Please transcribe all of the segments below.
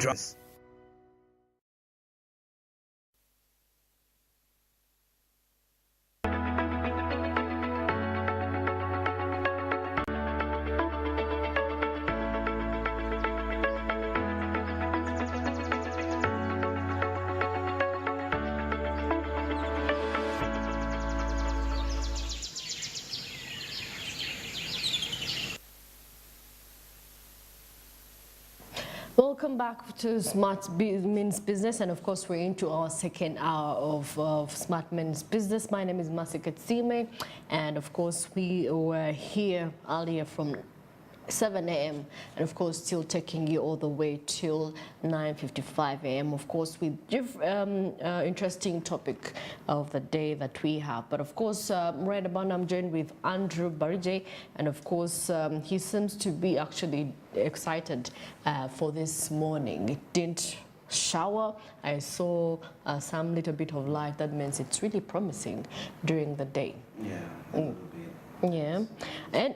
drugs. Welcome back to Smart Means Business, and of course we're into our second hour of Smart Means Business. My name is Masika Tsime, and of course we were here earlier from 7 a.m. and of course still taking you all the way till 9:55 a.m. of course with interesting topic of the day that we have. But of course right about I'm joined with Andrew Barije, and of course he seems to be actually excited for this morning. It didn't shower. I saw some little bit of light. That means it's really promising during the day. Yeah. Yeah. And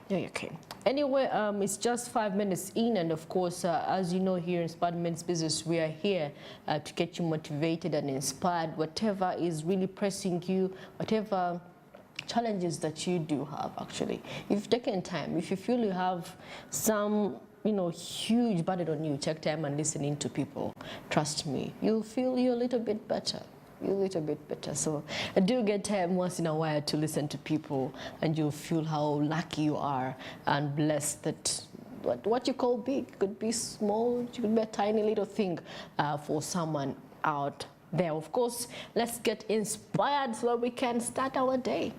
yeah, okay. Anyway, it's just 5 minutes in, and of course, as you know, here in Smart Means Business, we are here to get you motivated and inspired. Whatever is really pressing you, whatever challenges that you do have, actually, if you've taken time, if you feel you have some, huge burden on you, take time and listening to people. Trust me, you'll feel you're a little bit better. So do get time once in a while to listen to people, and you'll feel how lucky you are and blessed that what you call big could be small, it could be a tiny little thing for someone out there. Of course, let's get inspired so that we can start our day.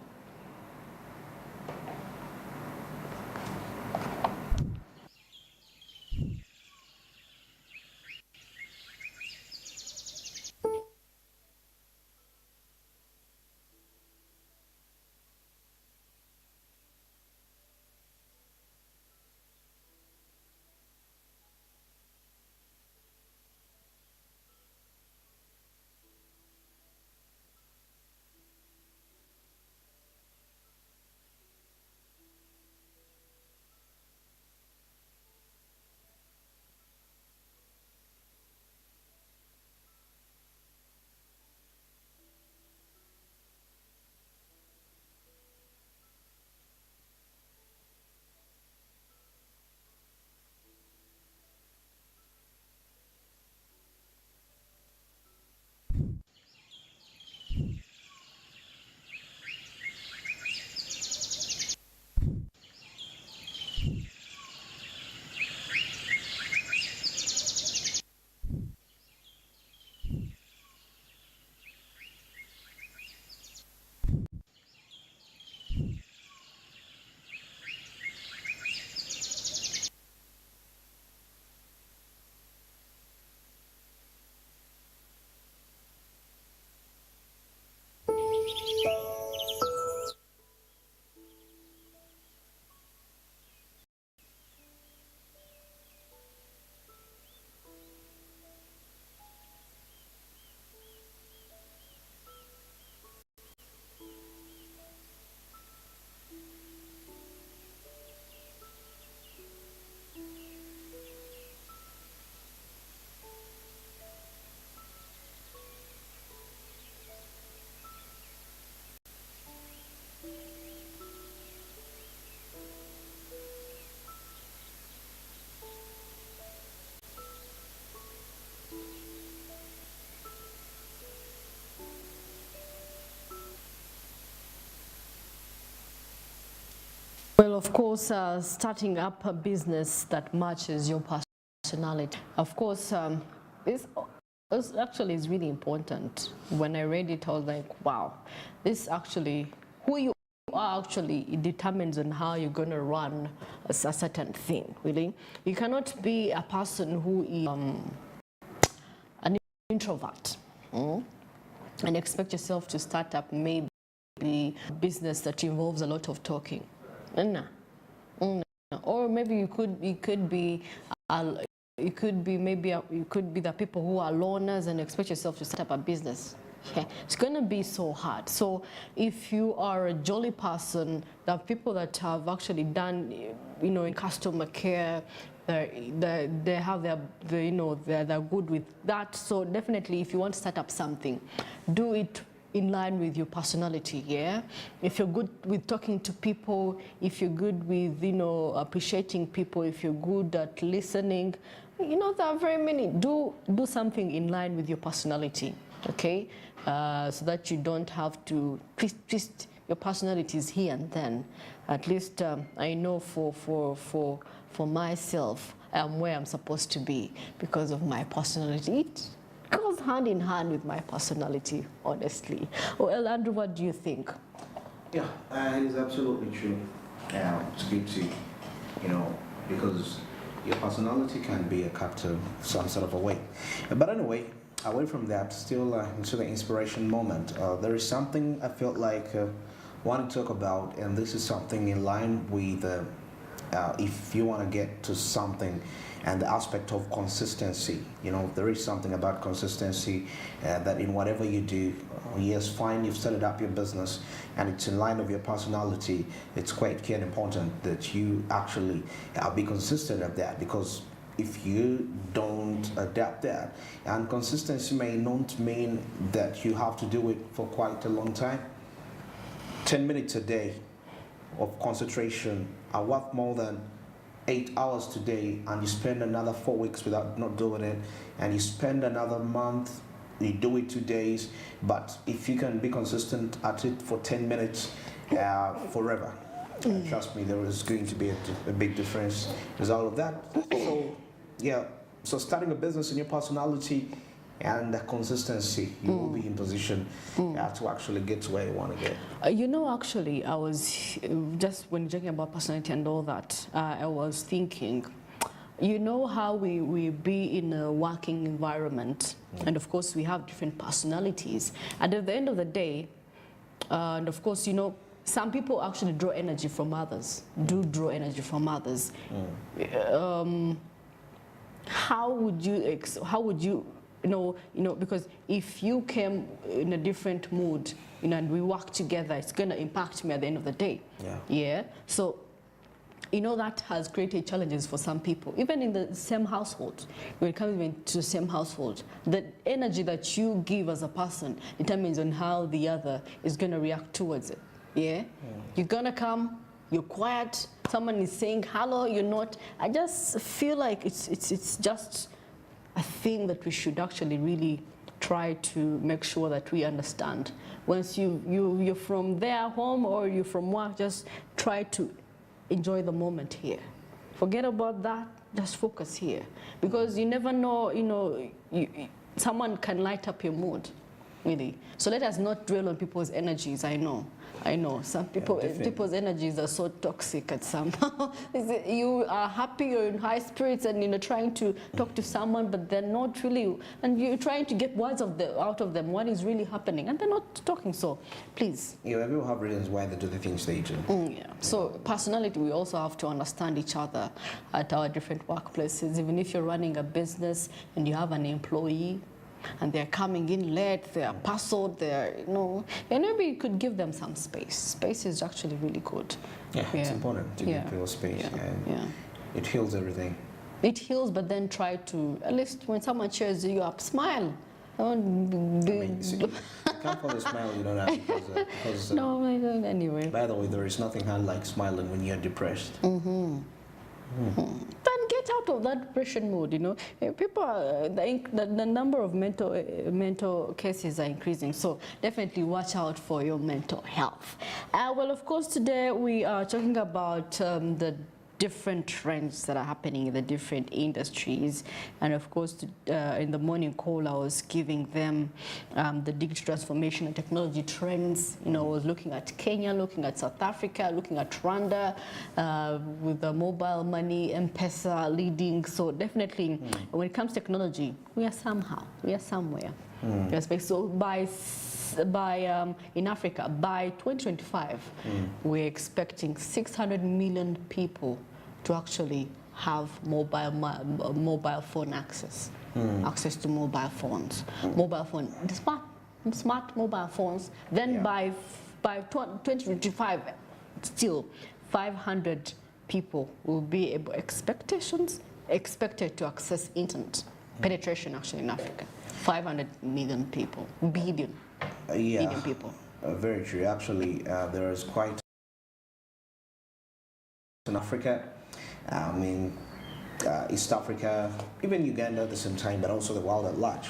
Well, of course, starting up a business that matches your personality, of course, is actually is really important. When I read it, I was like, wow, this actually, who you are actually, it determines on how you're going to run a certain thing, really. You cannot be a person who is an introvert and expect yourself to start up maybe a business that involves a lot of talking. No. Or maybe you could be the people who are loners and expect yourself to set up a business. Okay. It's going to be so hard. So if you are a jolly person, there are people that have actually done, in customer care, they have you know, they're good with that. So definitely, if you want to start up something, do it in line with your personality. Yeah, if you're good with talking to people, if you're good with, you know, appreciating people, if you're good at listening, you know, there are very many. Do something in line with your personality. Okay, so that you don't have to twist your personalities here and then. At least I know for myself, I'm where I'm supposed to be because of my personality. It goes hand in hand with my personality, honestly. Well, Andrew, what do you think? Yeah, it is absolutely true. It's good to, you know, because your personality can be a captive some sort of a way. But anyway, away from that, still into the inspiration moment, there is something I felt like want to talk about, and this is something in line with if you want to get to something, and the aspect of consistency. You know, there is something about consistency that in whatever you do, yes, fine, you've started up your business and it's in line with your personality, it's quite key and important that you actually be consistent at that, because if you don't adapt that, and consistency may not mean that you have to do it for quite a long time. 10 minutes a day of concentration are worth more than 8 hours today, and you spend another 4 weeks without not doing it, and you spend another month, you do it 2 days, but if you can be consistent at it for 10 minutes forever, trust me, there is going to be a big difference as all of that. So yeah, so starting a business in your personality and the consistency, you will be in position to actually get to where you want to get. You know, actually, I was just, when you're talking about personality and all that, I was thinking, you know how we be in a working environment, and of course we have different personalities, and at the end of the day, and of course, you know, some people actually draw energy from others, do draw energy from others. How would you you know, because if you came in a different mood, you know, and we work together, it's going to impact me at the end of the day. Yeah. So, you know, that has created challenges for some people, even in the same household. When it comes to the same household, the energy that you give as a person determines on how the other is going to react towards it. Yeah. You're going to come, you're quiet, someone is saying hello, you're not. I just feel like it's just a thing that we should actually really try to make sure that we understand. Once you're from their home or you're from work, just try to enjoy the moment here. Forget about that, just focus here. Because you never know, you know, someone can light up your mood, really. So let us not dwell on people's energies. I know some people, people's energies are so toxic at somehow. You are happy, you're in high spirits, and you know, trying to talk to someone, but they're not really, and you're trying to get words out of them, what is really happening, and they're not talking. So please. Yeah, everyone have reasons why they do the things they do. Yeah. So personality, we also have to understand each other at our different workplaces. Even if you're running a business and you have an employee, and they're coming in late, they're puzzled, they're, you know, and maybe you could give them some space. Space is actually really good. Yeah, it's important to give people space. It heals everything. It heals, but then try to, at least when someone cheers you up, smile. I mean, see, you can't call a smile, you don't have because no, I don't anyway. By the way, there is nothing like smiling when you're depressed. Then get out of that depression mood, you know. People are, the number of mental cases are increasing, so definitely watch out for your mental health. Well, of course, today we are talking about the different trends that are happening in the different industries, and of course in the morning call I was giving them the digital transformation and technology trends. You know, I was looking at Kenya, looking at South Africa, looking at Rwanda with the mobile money, M-Pesa leading. So definitely when it comes to technology, we are somewhere. So in Africa, by 2025, we're expecting 600 million people to actually have mobile phone access, access to mobile phones, the smart mobile phones. Then by 2025, still 500 people will be able, expectations expected to access internet penetration actually in Africa? 500 million people, billion people. Very true. Actually, there is quite in Africa. I mean, East Africa, even Uganda at the same time, but also the world at large.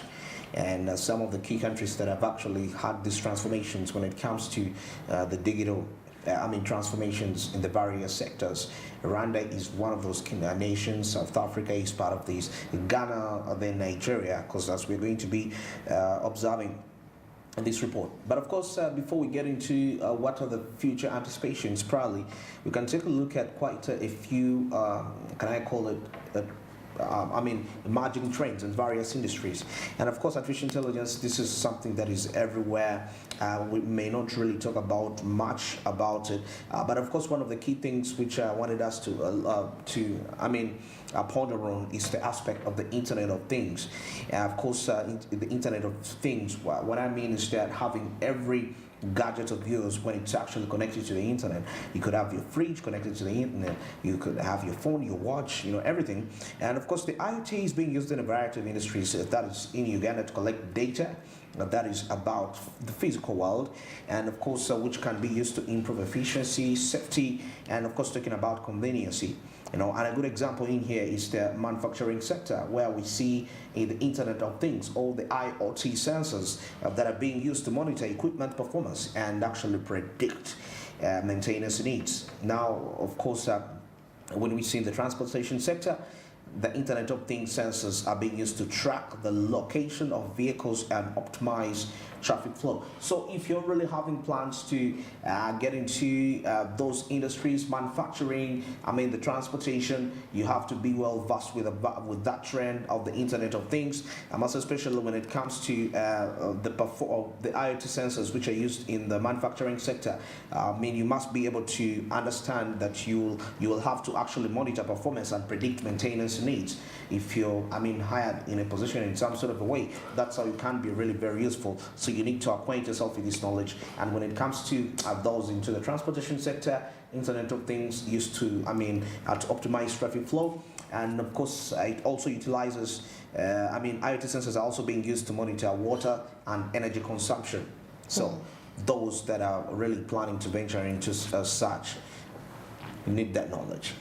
And some of the key countries that have actually had these transformations when it comes to the digital transformations in the various sectors. Rwanda is one of those nations. South Africa is part of this. Ghana, then Nigeria, because as we're going to be observing this report. But of course, before we get into what are the future anticipations, probably we can take a look at quite a few, can I call it, emerging trends in various industries. And of course, artificial intelligence, this is something that is everywhere. We may not really talk about much about it, but of course, one of the key things which I wanted us to ponder on is the aspect of the Internet of Things. Of course, the Internet of Things, what I mean is that having every gadget of yours when it's actually connected to the internet. You could have your fridge connected to the internet, you could have your phone, your watch, everything. And of course the IoT is being used in a variety of industries. That is in Uganda to collect data that is about the physical world, and of course which can be used to improve efficiency, safety, and of course talking about conveniency. And a good example in here is the manufacturing sector, where we see in the Internet of Things all the IoT sensors that are being used to monitor equipment performance and actually predict maintenance needs. Now, of course, when we see in the transportation sector, the Internet of Things sensors are being used to track the location of vehicles and optimize traffic flow. So if you're really having plans to get into those industries, manufacturing, the transportation, you have to be well versed with that trend of the Internet of Things, and most especially when it comes to the IoT sensors which are used in the manufacturing sector. You must be able to understand that you will have to actually monitor performance and predict maintenance needs. If you're hired in a position in some sort of a way, that's how it can be really very useful. So you need to acquaint yourself with this knowledge. And when it comes to those into the transportation sector, Internet of Things used to to optimize traffic flow. And of course it also utilizes IoT sensors are also being used to monitor water and energy consumption. So those that are really planning to venture into such need that knowledge.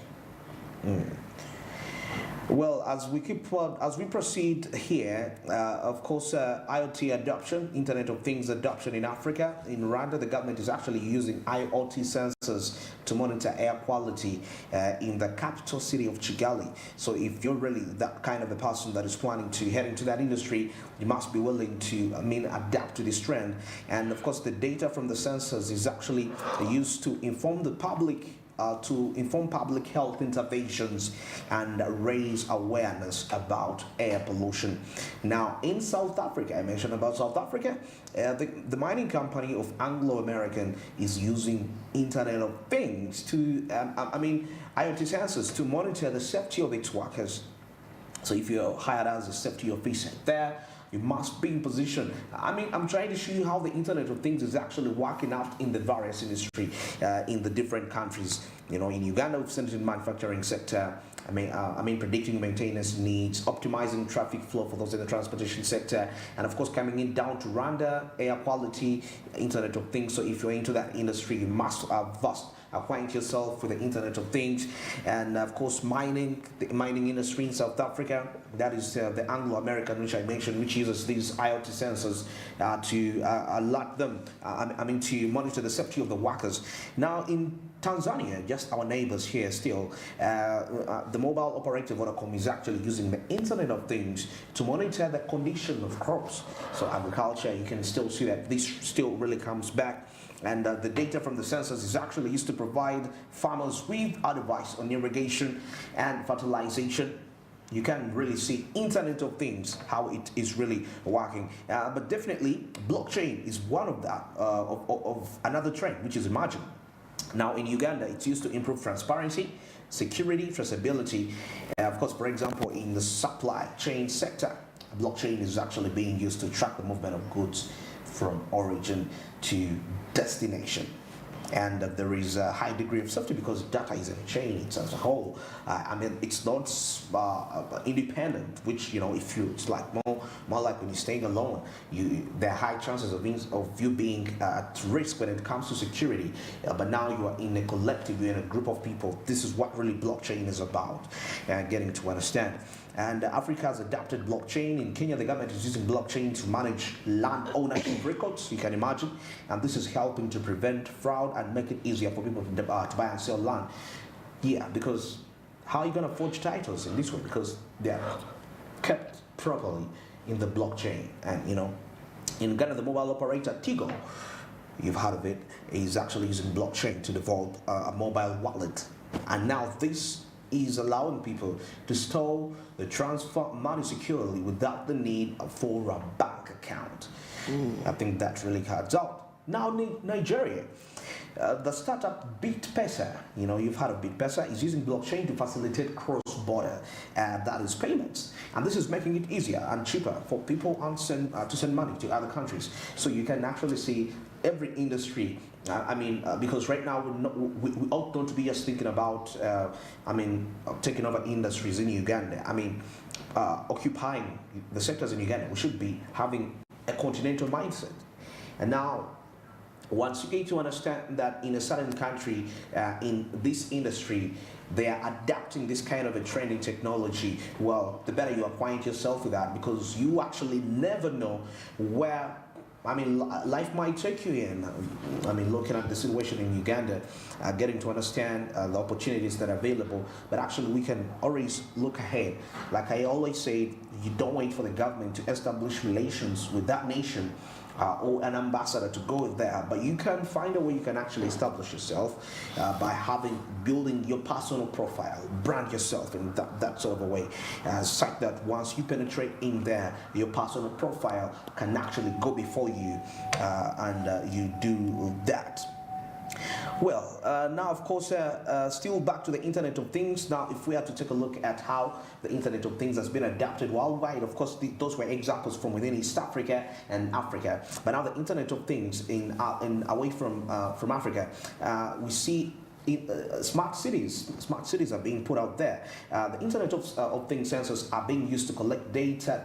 Well, as we proceed here, of course, IoT adoption, Internet of Things adoption in Africa. In Rwanda, the government is actually using IoT sensors to monitor air quality in the capital city of Kigali. So if you're really that kind of a person that is planning to head into that industry, you must be willing to adapt to this trend. And of course, the data from the sensors is actually used to inform the public public health interventions and raise awareness about air pollution. Now, in South Africa, I mentioned about South Africa, the mining company of Anglo-American is using Internet of Things to, IoT sensors to monitor the safety of its workers. So if you're hired as a safety officer there, you must be in position. I'm trying to show you how the Internet of Things is actually working out in the various industry in the different countries. In Uganda, we've seen it in the manufacturing sector. Predicting maintenance needs, optimizing traffic flow for those in the transportation sector, and of course coming in down to Rwanda, air quality, Internet of Things. So if you're into that industry, you must acquaint yourself with the Internet of Things. And of course the mining industry in South Africa, that is the Anglo-American, which I mentioned, which uses these IoT sensors to alert them, to monitor the safety of the workers. Now in Tanzania, just our neighbors here still, the mobile operator Vodacom is actually using the Internet of Things to monitor the condition of crops. So agriculture, you can still see that this still really comes back. And the data from the sensors is actually used to provide farmers with advice on irrigation and fertilization. You can really see Internet of Things, how it is really working. But definitely, blockchain is one of that, of another trend which is emerging. Now in Uganda, it's used to improve transparency, security, traceability. Of course, for example, in the supply chain sector, blockchain is actually being used to track the movement of goods from origin to destination. and there is a high degree of safety because data is in a chain it's as a whole. I mean, it's not independent, which, you know, if you, it's like more like when you're staying alone, there are high chances of you being at risk when it comes to security. But now you are in a collective, you're in a group of people. This is what really blockchain is about, getting to understand. And Africa has adopted blockchain. In Kenya, the government is using blockchain to manage land ownership records, you can imagine. And this is helping to prevent fraud and make it easier for people to buy and sell land. Yeah, because how are you going to forge titles in this way? Because they're kept properly in the blockchain. And, you know, in Ghana, the mobile operator Tigo, you've heard of it, is actually using blockchain to develop a mobile wallet. And now this is allowing people to store the transfer money securely without the need for a bank account. I think that really cards out. Now Nigeria, the startup BitPesa, you know, you've heard of BitPesa, is using blockchain to facilitate cross-border, that is payments. And this is making it easier and cheaper for people to send money to other countries. So you can actually see every industry. Because right now we ought not to be just thinking about, taking over industries in Uganda. Occupying the sectors in Uganda. We should be having a continental mindset. And now, once you get to understand that in a certain country, in this industry, they are adapting this kind of a trending technology, well, the better you acquaint yourself with that, because you actually never know where life might take you in. Looking at the situation in Uganda, getting to understand the opportunities that are available, but actually we can always look ahead. Like I always say, you don't wait for the government to establish relations with that nation or an ambassador to go there, but you can find a way you can actually establish yourself by building your personal profile, brand yourself in that sort of a way, such that once you penetrate in there, your personal profile can actually go before you, and you do that. Well, now of course, still back to the Internet of Things. Now, if we have to take a look at how the Internet of Things has been adapted worldwide, of course, those were examples from within East Africa and Africa. But now the Internet of Things in away from Africa, we see smart cities are being put out there. The Internet of Things sensors are being used to collect data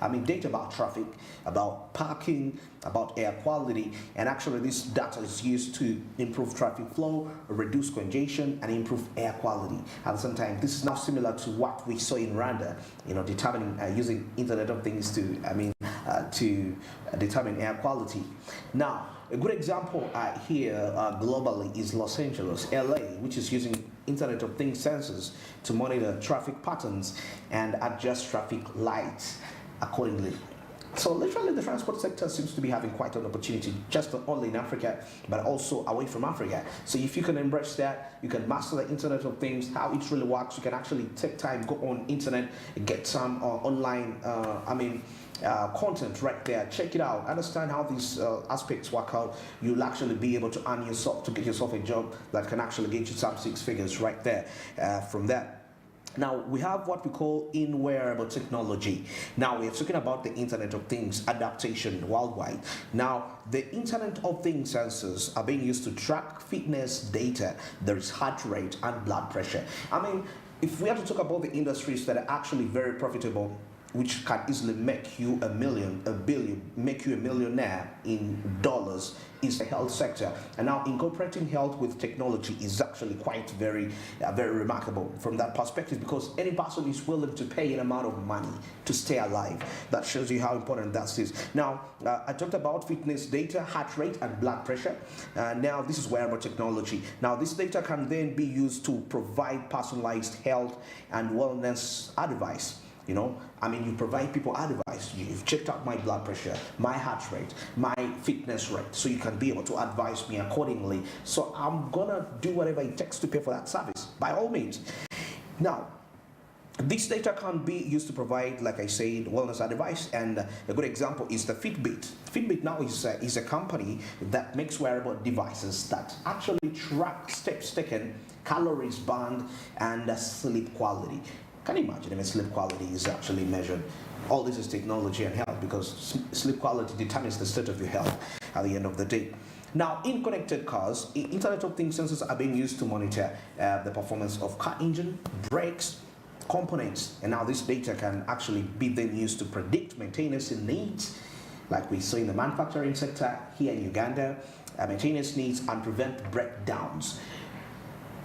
about traffic, about parking, about air quality, and actually this data is used to improve traffic flow, reduce congestion, and improve air quality. At the same time, this is now similar to what we saw in Rwanda, determining using Internet of Things to determine air quality. Now, a good example here globally is Los Angeles, LA, which is using Internet of Things sensors to monitor traffic patterns and adjust traffic lights accordingly. So literally the transport sector seems to be having quite an opportunity, just not only in Africa, but also away from Africa. So if you can embrace that, you can master the Internet of Things, how it really works. You can actually take time, go on internet, get some online, content right there. Check it out. Understand how these aspects work out. You'll actually be able to earn yourself, to get yourself a job that can actually get you some 6 figures right there from that. Now, we have what we call in-wearable technology. Now, we're talking about the Internet of Things adaptation worldwide. Now, the Internet of Things sensors are being used to track fitness data. There is heart rate and blood pressure. If we have to talk about the industries that are actually very profitable, which can easily make you make you a millionaire in dollars, is the health sector. And now incorporating health with technology is actually quite very remarkable from that perspective, because any person is willing to pay an amount of money to stay alive. That shows you how important that is. Now, I talked about fitness data, heart rate, and blood pressure. Now, this is wearable technology. Now, this data can then be used to provide personalized health and wellness advice. You provide people advice. You've checked out my blood pressure, my heart rate, my fitness rate, so you can be able to advise me accordingly. So I'm gonna do whatever it takes to pay for that service, by all means. Now, this data can be used to provide, like I said, wellness advice, and a good example is the Fitbit. Fitbit now is a company that makes wearable devices that actually track steps taken, calories burned, and sleep quality. Can you imagine if sleep quality is actually measured? All this is technology and health, because sleep quality determines the state of your health at the end of the day. Now, in connected cars, Internet of Things sensors are being used to monitor the performance of car engine, brakes, components, and now this data can actually be then used to predict maintenance needs, like we saw in the manufacturing sector here in Uganda, maintenance needs and prevent breakdowns.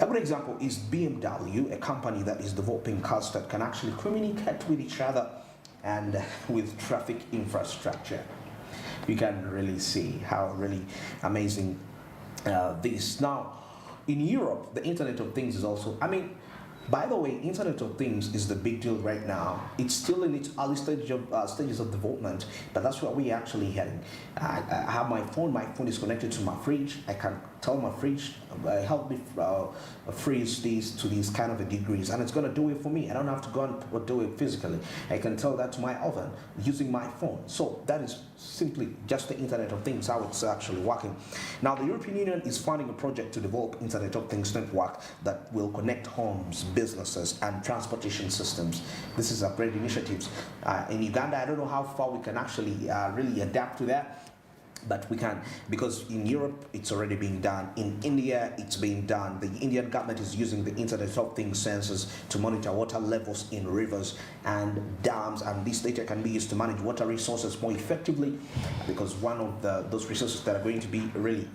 A good example is BMW, a company that is developing cars that can actually communicate with each other and with traffic infrastructure. You can really see how really amazing this. Now, in Europe, the Internet of Things is also, by the way, Internet of Things is the big deal right now. It's still in its early stages of development, but that's what we're actually heading. I have my phone. My phone is connected to my fridge. I can tell my fridge, help me freeze these to these kind of degrees, and it's going to do it for me. I don't have to go and do it physically. I can tell that to my oven using my phone. So that is simply just the Internet of Things, how it's actually working. Now, the European Union is funding a project to develop Internet of Things network that will connect homes, businesses, and transportation systems. This is a great initiative. In Uganda, I don't know how far we can actually really adapt to that. But we can, because in Europe it's already being done. In India it's being done. The Indian government is using the Internet of Things sensors to monitor water levels in rivers and dams, and this data can be used to manage water resources more effectively, because one of those resources that are going to be really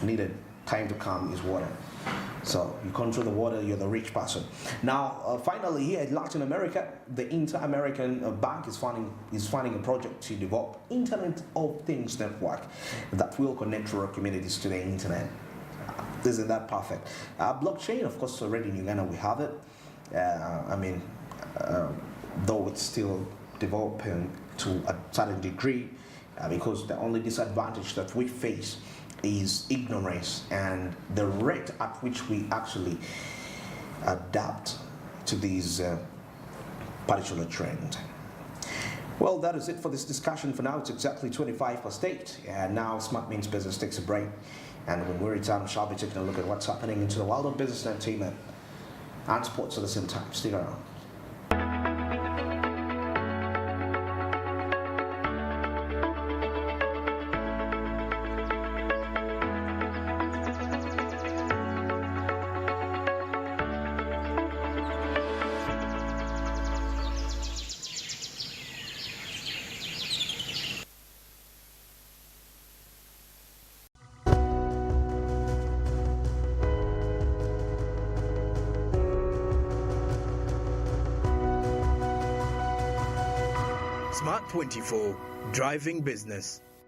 needed time to come is water. So you control the water, you're the rich person. Now, finally, here in Latin America, the Inter-American Bank is funding a project to develop Internet of Things network that will connect rural communities to the internet. Isn't that perfect? Blockchain, of course, already in Uganda we have it. Though it's still developing to a certain degree, because the only disadvantage that we face is ignorance and the rate at which we actually adapt to these particular trend. Well, that is it for this discussion for now. It's exactly 25 past 8, and now Smart Means Business takes a break, and when we return, we shall be taking a look at what's happening into the world of business, entertainment, and sports at the same time. Stick around. Smart 24, driving business.